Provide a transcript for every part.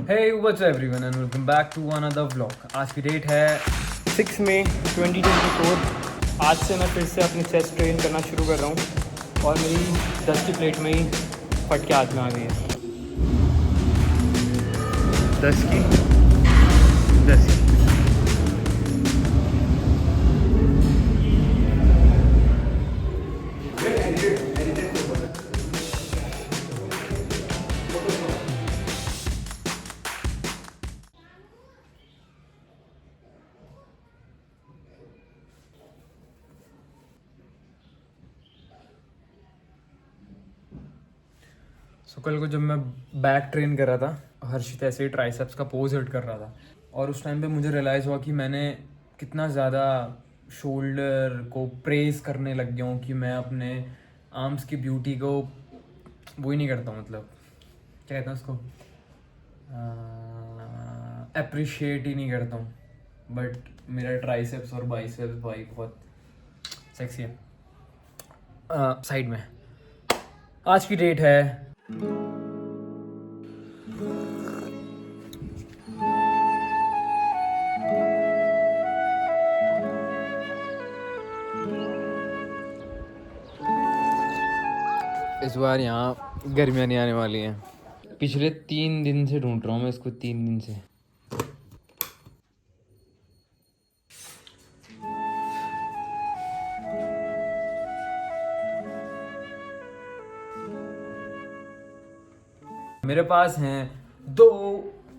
Hey, what's up everyone and welcome back to another vlog. आज की date है 6 मई 2024। आज से मैं फिर से अपनी चेस्ट ट्रेन करना शुरू कर रहा हूँ और मेरी 10 की प्लेट में ही फट के हाथ में आ गई है। 10 की 10 की सो कल को जब मैं बैक ट्रेन कर रहा था, हर्षित ऐसे ही ट्राइसेप्स का पोज हिट कर रहा था और उस टाइम पे मुझे रियलाइज़ हुआ कि मैंने कितना ज़्यादा शोल्डर को प्रेस करने लग गया हूँ कि मैं अपने आर्म्स की ब्यूटी को वो ही नहीं करता हूँ, मतलब क्या कहते हैं उसको, अप्रिशिएट ही नहीं करता हूँ। बट मेरा ट्राइसेप्स और बाइसेप्स भाई बहुत सेक्सी है। साइड में आज की डेट है इस बार यहाँ गर्मियाँ नहीं आने वाली हैं। पिछले 3 दिन से ढूंढ रहा हूँ मैं इसको, 3 दिन से। मेरे पास हैं 2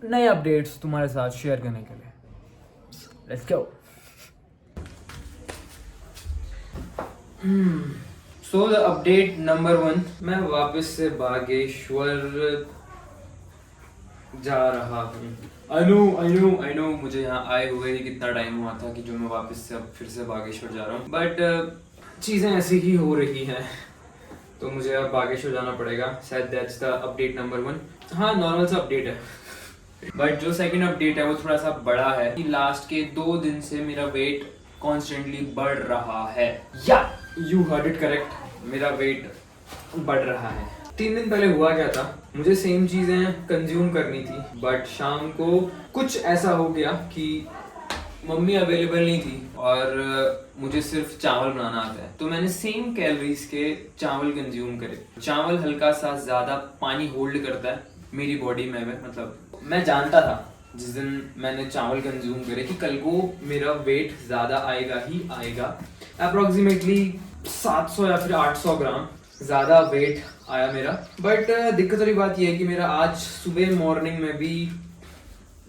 नए अपडेट्स तुम्हारे साथ शेयर करने के लिए। Let's go. So the update number 1, मैं वापस से बागेश्वर जा रहा हूँ। आई नो मुझे यहाँ आए हुए ही कितना टाइम हुआ था कि जो मैं वापस से अब फिर से बागेश्वर जा रहा हूँ, बट चीज़ें ऐसी ही हो रही हैं तो मुझे अब बागेश्वर जाना पड़ेगा। शायद दैट्स द अपडेट नंबर 1। हाँ, नॉर्मल सा अपडेट है। बट जो सेकंड अपडेट है वो थोड़ा सा बड़ा है कि लास्ट के 2 दिन से मेरा वेट कॉन्स्टेंटली बढ़ रहा है। या यू हर्ड इट करेक्ट, मेरा वेट बढ़ रहा है। 3 दिन पहले हुआ क्या था, मुझे सेम चीजें कंज्यूम करनी थी बट शाम को कुछ ऐसा हो गया कि मम्मी अवेलेबल नहीं थी और मुझे सिर्फ चावल बनाना आता है, तो मैंने सेम कैलोरीज के चावल कंज्यूम करे। चावल हल्का सा ज्यादा पानी होल्ड करता है मेरी बॉडी में, मतलब मैं जानता था जिस दिन मैंने चावल कंज्यूम करे कि कल को मेरा वेट ज्यादा आएगा ही आएगा। अप्रोक्सीमेटली 700 या फिर 800 ग्राम ज्यादा वेट आया मेरा। बट दिक्कत वाली बात यह है कि मेरा आज सुबह मॉर्निंग में भी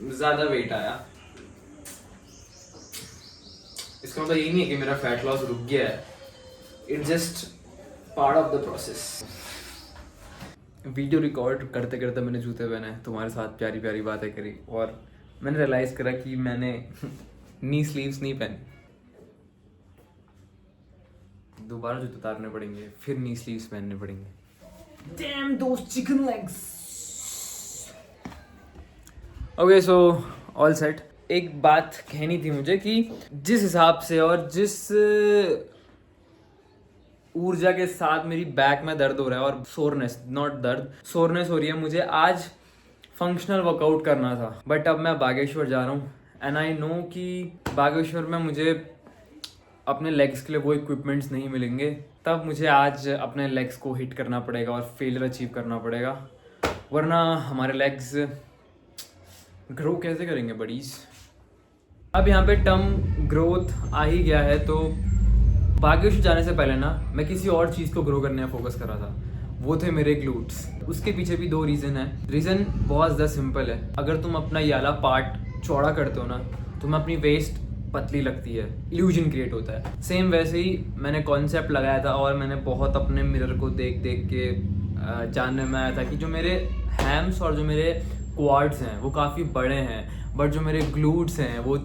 ज्यादा वेट आया। इसका मतलब ये नहीं है कि मेरा फैट लॉस रुक गया है, it's just part of the process. Video record करते करते मैंने जूते पहने, तुम्हारे साथ प्यारी प्यारी बातें करी और मैंने रियलाइज करा कि मैंने नी स्लीव्स नहीं पहनी। दोबारा जूते उतारने पड़ेंगे, फिर नी स्लीव्स पहनने पड़ेंगे। Damn those chicken legs. Okay, so all set. एक बात कहनी थी मुझे कि जिस हिसाब से और जिस ऊर्जा के साथ मेरी बैक में दर्द हो रहा है और सोरनेस, नॉट दर्द, सोरनेस हो रही है, मुझे आज फंक्शनल वर्कआउट करना था। बट अब मैं बागेश्वर जा रहा हूँ एंड आई नो कि बागेश्वर में मुझे अपने लेग्स के लिए वो इक्विपमेंट्स नहीं मिलेंगे, तब मुझे आज अपने लेग्स को हिट करना पड़ेगा और फेलियर अचीव करना पड़ेगा, वरना हमारे लेग्स ग्रो कैसे करेंगे बडीज। अब यहाँ पे टर्म ग्रोथ आ ही गया है, तो बागेश्वर जाने से पहले ना मैं किसी और चीज़ को ग्रो करने में फोकस कर रहा था, वो थे मेरे ग्लूट्स। उसके पीछे भी 2 रीज़न है। रीज़न बहुत ज़्यादा सिंपल है, अगर तुम अपना ये वाला पार्ट चौड़ा करते हो ना, तुम्हें अपनी वेस्ट पतली लगती है, इल्यूजन क्रिएट होता है। सेम वैसे ही मैंने कॉन्सेप्ट लगाया था और मैंने बहुत अपने मिरर को देख देख के जानने में आया था कि जो मेरे हैम्स और जो मेरे क्वाड्स हैं वो काफ़ी बड़े हैं, बट जो मेरे ग्लूट्स हैं वो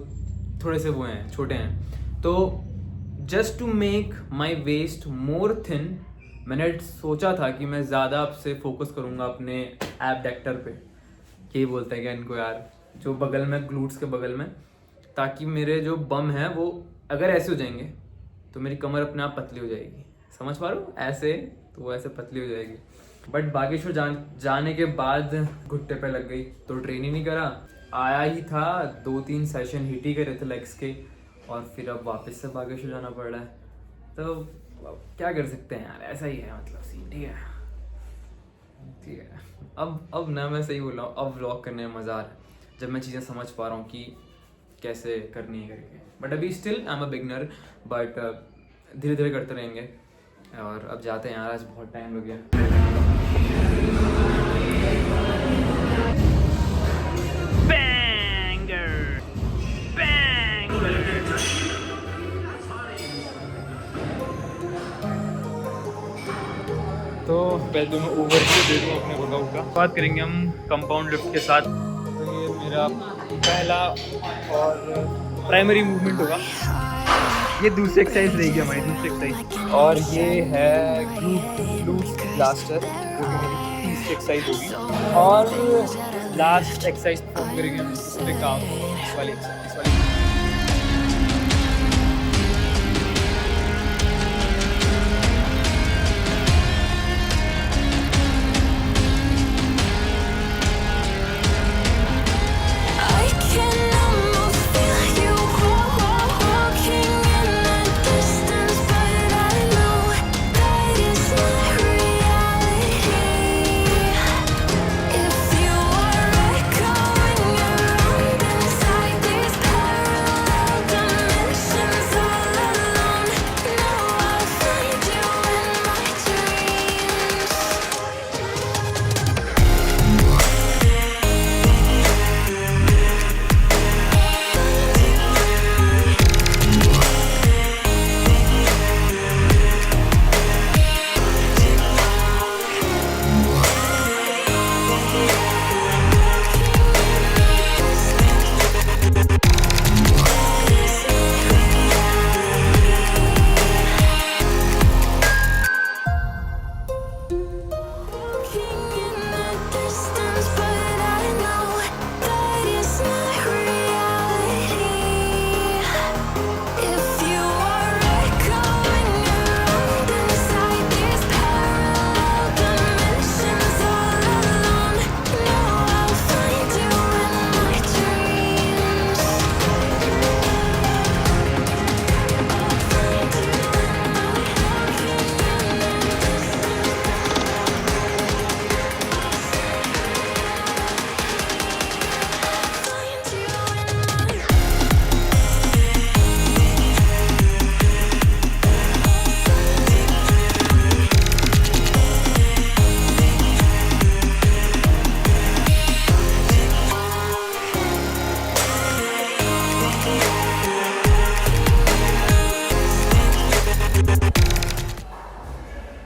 थोड़े से वो हैं, छोटे हैं। तो just to make my waist more thin, मैंने सोचा था कि मैं ज़्यादा अब से फोकस करूँगा अपने एबडक्टर पे, यही बोलते हैं क्या इनको यार, जो बगल में, ग्लूट्स के बगल में, ताकि मेरे जो बम हैं वो अगर ऐसे हो जाएंगे तो मेरी कमर अपने आप पतली हो जाएगी। समझ पा रहे हो? ऐसे तो वो ऐसे पतली हो जाएगी। बट बागेश्वर जाने के बाद घुट्टे पे लग गई तो ट्रेन ही नहीं करा। आया ही था, 2-3 सेशन हिट ही करे थे लेग्स के, और फिर अब वापस से बागेश्वर जाना पड़ रहा है। तो अब क्या कर सकते हैं यार, ऐसा ही है मतलब सीन। ठीक है ठीक है। अब ना मैं सही बोल रहा हूँ, अब व्लॉग करने में मज़ा आ रहा है जब मैं चीज़ें समझ पा रहा हूँ कि कैसे करनी है करके। बट अभी still I am a beginner, but धीरे धीरे करते रहेंगे। और अब जाते हैं यार, आज बहुत टाइम लग गया। तो पहले तो मैं ओवर दे दूँ अपने वर्कआउट का, बात करेंगे हम कंपाउंड लिफ्ट के साथ। तो ये मेरा पहला और प्राइमरी मूवमेंट होगा, ये दूसरी एक्सरसाइज रहेगी हमारी, दूसरी एक्सरसाइज। और ये है ग्लूट ब्लास्टर, जो कि मेरी तीसरी एक्सरसाइज होगी। और लास्ट एक्सरसाइज परफॉर्म करेंगे हम इस पे काम, इस वाली।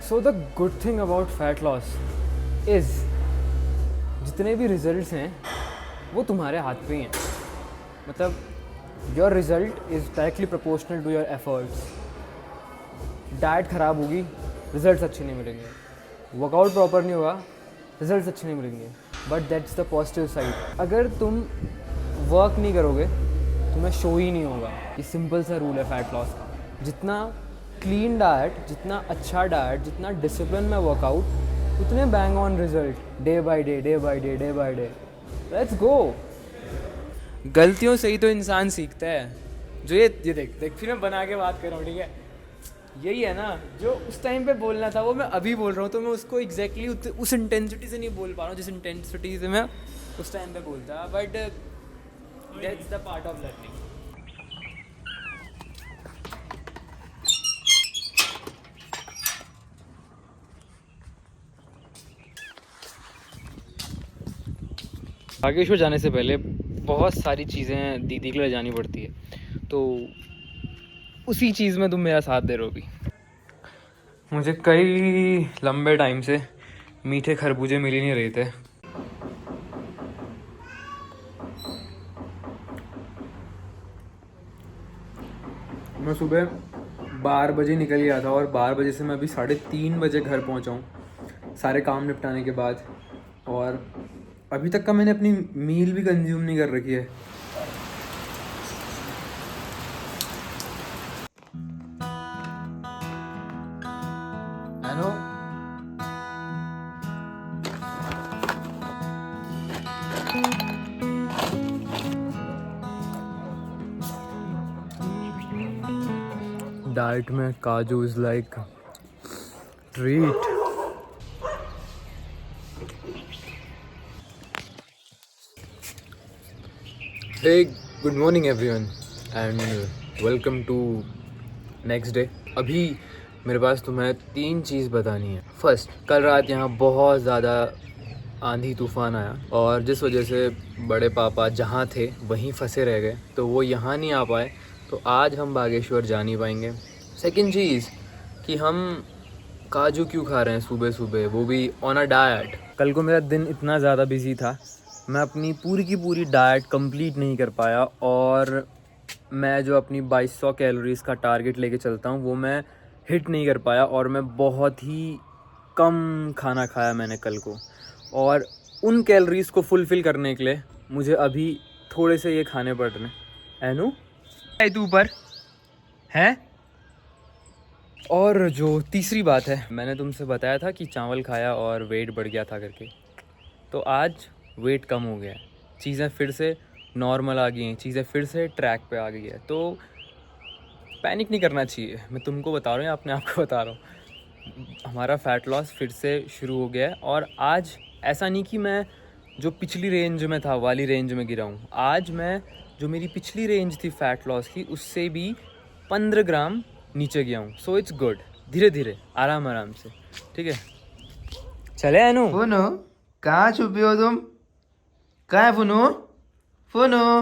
So the good thing about fat loss is जितने भी रिजल्ट्स हैं वो तुम्हारे हाथ पे ही हैं। मतलब your result is directly proportional to your efforts. Diet ख़राब होगी, रिजल्ट्स अच्छे नहीं मिलेंगे। वर्कआउट प्रॉपर नहीं होगा, रिजल्ट्स अच्छे नहीं मिलेंगे। But that's the positive side. अगर तुम वर्क नहीं करोगे तुम्हें शो ही नहीं होगा। ये सिंपल सा रूल है फैट लॉस का। जितना क्लीन डाइट, जितना अच्छा डाइट, जितना डिसिप्लिन में वर्कआउट, उतने bang on result day by day, day by day, day by day. Let's go. गलतियों से ही तो इंसान सीखता है। जो ये देख फिर मैं बना के बात कर रहा हूँ, ठीक है। यही है ना जो उस टाइम पे बोलना था वो मैं अभी बोल रहा हूँ। तो मैं उसको एग्जैक्टली उस इंटेंसिटी से नहीं बोल पा रहा हूँ जिस इंटेंसिटी से मैं उस टाइम पे बोलता। But that's the part of learning. Bageshwar जाने से पहले बहुत सारी चीज़ें दीदी के लिए जानी पड़ती है, तो उसी चीज़ में तुम मेरा साथ दे रहे हो अभी। मुझे कई लंबे टाइम से मीठे खरबूजे मिल ही नहीं रहे थे। मैं सुबह 12 बजे निकल गया था और 12 बजे से मैं अभी 3:30 बजे घर पहुंचा हूँ सारे काम निपटाने के बाद। और अभी तक का मैंने अपनी मील भी कंज्यूम नहीं कर रखी है। डाइट में काजू is like treat. Hey good morning everyone and welcome to next day. अभी मेरे पास तुम्हें 3 चीज़ बतानी है। फर्स्ट, कल रात यहाँ बहुत ज़्यादा आंधी तूफ़ान आया और जिस वजह से बड़े पापा जहाँ थे वहीं फंसे रह गए, तो वो यहाँ नहीं आ पाए, तो आज हम बागेश्वर जा नहीं पाएंगे। सेकंड चीज़ कि हम काजू क्यों खा रहे हैं सुबह सुबह, वो भी ऑन अ डाइट। कल को मेरा दिन इतना ज़्यादा बिजी था, मैं अपनी पूरी की पूरी डाइट कंप्लीट नहीं कर पाया और मैं जो अपनी 2200 कैलोरीज़ का टारगेट लेके चलता हूँ वो मैं हिट नहीं कर पाया और मैं बहुत ही कम खाना खाया मैंने कल को। और उन कैलोरीज़ को फुलफ़िल करने के लिए मुझे अभी थोड़े से ये खाने पड़ रहे हैं। एनू तू ऊपर हैं। और जो तीसरी बात है, मैंने तुमसे बताया था कि चावल खाया और वेट बढ़ गया था करके, तो आज वेट कम हो गया है, चीज़ें फिर से नॉर्मल आ गई हैं, चीज़ें फिर से ट्रैक पे आ गई है। तो पैनिक नहीं करना चाहिए, मैं तुमको बता रहा हूँ या अपने आप को बता रहा हूँ। हमारा फ़ैट लॉस फिर से शुरू हो गया है और आज ऐसा नहीं कि मैं जो पिछली रेंज में था वाली रेंज में गिरा हूँ। आज मैं जो मेरी पिछली रेंज थी फ़ैट लॉस की उससे भी 15 ग्राम नीचे गया हूँ। सो इट्स गुड, धीरे धीरे आराम आराम से, ठीक है। चले अनु। फोनो कहाँ छुपे हो तुम? कहाँ है फोनो? फोनो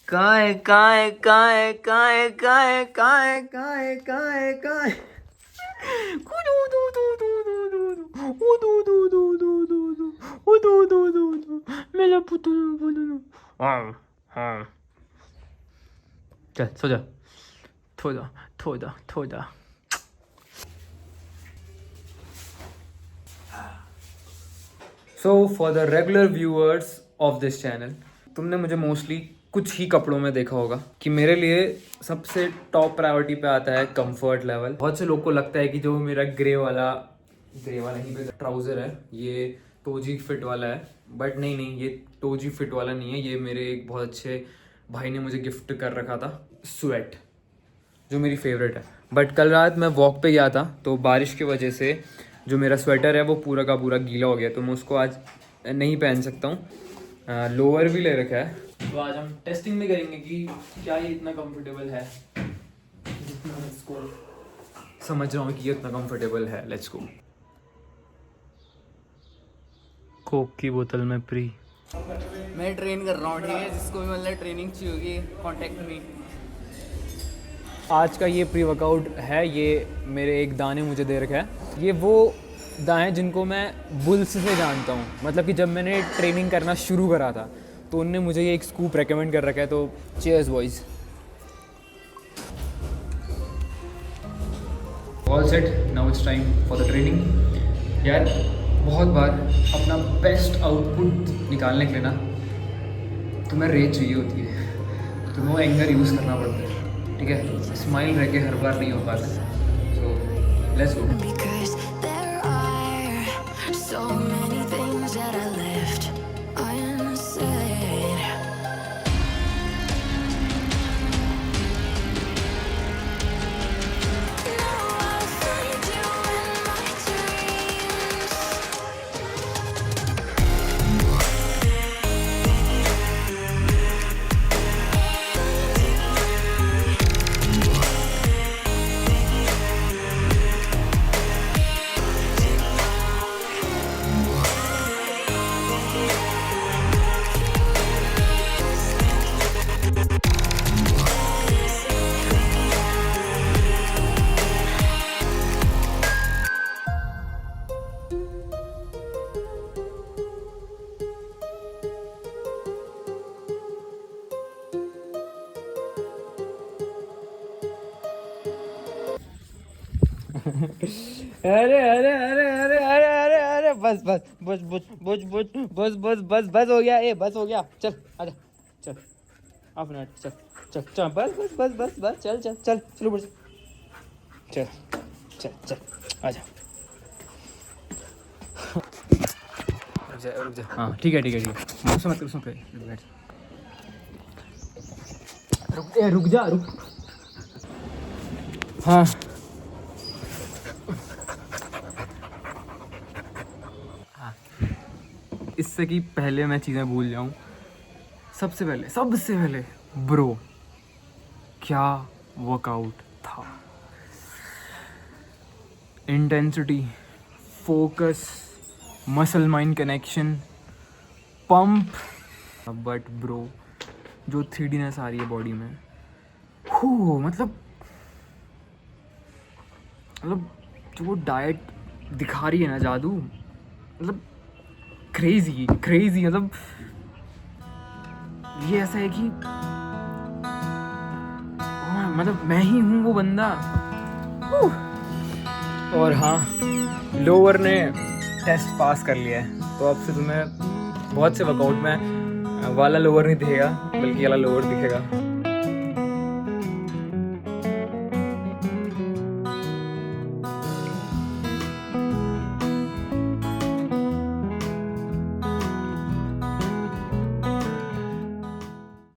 कहाँ है? कहाँ है? कहाँ है? कहाँ है? कहाँ है? कहाँ है? कहाँ है? कहाँ है? कहाँ है? मेरा पुतलू। हाँ चल सो जा, थोड़ा थोड़ा थोड़ा। So for the regular viewers of this channel, तुमने मुझे मोस्टली कुछ ही कपड़ों में देखा होगा कि मेरे लिए सबसे टॉप प्रायोरिटी पे आता है कंफर्ट लेवल। बहुत से लोग को लगता है कि जो मेरा ग्रे वाला ही पे ट्राउज़र है ये टोजी फिट वाला है, बट नहीं, ये टोजी फिट वाला नहीं है। ये मेरे एक बहुत अच्छे भाई ने मुझे गिफ्ट कर रखा था स्वेट, जो मेरी फेवरेट है। बट कल रात मैं वॉक पे गया था तो बारिश की वजह से जो मेरा स्वेटर है वो पूरा का पूरा गीला हो गया, तो मैं उसको आज नहीं पहन सकता हूँ। लोअर भी ले रखा है, तो आज हम टेस्टिंग भी करेंगे कि क्या ये इतना कंफर्टेबल है जितना मैं इसको समझ रहा हूँ कि ये इतना कंफर्टेबल है। Let's go. कोक की बोतल में प्री। मैं ट्रेन कर रहा हूँ, ठीक है? जिसको भी मतलब ट्रेनिंग चाहिए होगी कॉन्टेक्ट मी। आज का ये प्री वर्कआउट है, ये मेरे एक दाने मुझे दे रखा है। ये वो दाएं जिनको मैं बुल्स से जानता हूँ, मतलब कि जब मैंने ट्रेनिंग करना शुरू करा था तो उनने मुझे ये एक स्कूप रेकमेंड कर रखा है। तो cheers boys. All set, now it's time for the training. यार बहुत बार अपना बेस्ट आउटपुट निकालने के लिए ना तुम्हें रेज चाहिए होती है, तुम्हें वो एंगर यूज़ करना पड़ता है, ठीक है? स्माइल रह के हर बार नहीं हो पाता। So let's go. So many things that I left unsaid. Now I find you in my dreams. अरे अरे अरे अरे अरे अरे अरे बस बस बस बस बस बस बस बस बस बस हो गया। ए बस हो गया, चल आजा, चल हाफ मिनट, चल चल चल बस बस बस बस बस चल चल चल चल ऊपर चल चल चल आजा। रुक जा। हाँ ठीक है। रुक जा। हाँ इससे कि पहले मैं चीज़ें भूल जाऊँ, सबसे पहले ब्रो क्या वर्कआउट था। Intensity, focus, muscle mind connection, pump, but bro जो 3Dनेस आ रही है बॉडी में, मतलब जो वो डाइट दिखा रही है ना जादू, मतलब क्रेजी मतलब ये ऐसा है कि मतलब मैं ही हूँ वो बंदा। और हाँ, लोअर ने टेस्ट पास कर लिया है, तो अब से तुम्हें बहुत से वर्कआउट में वाला लोअर नहीं दिखेगा, बल्कि वाला लोअर दिखेगा।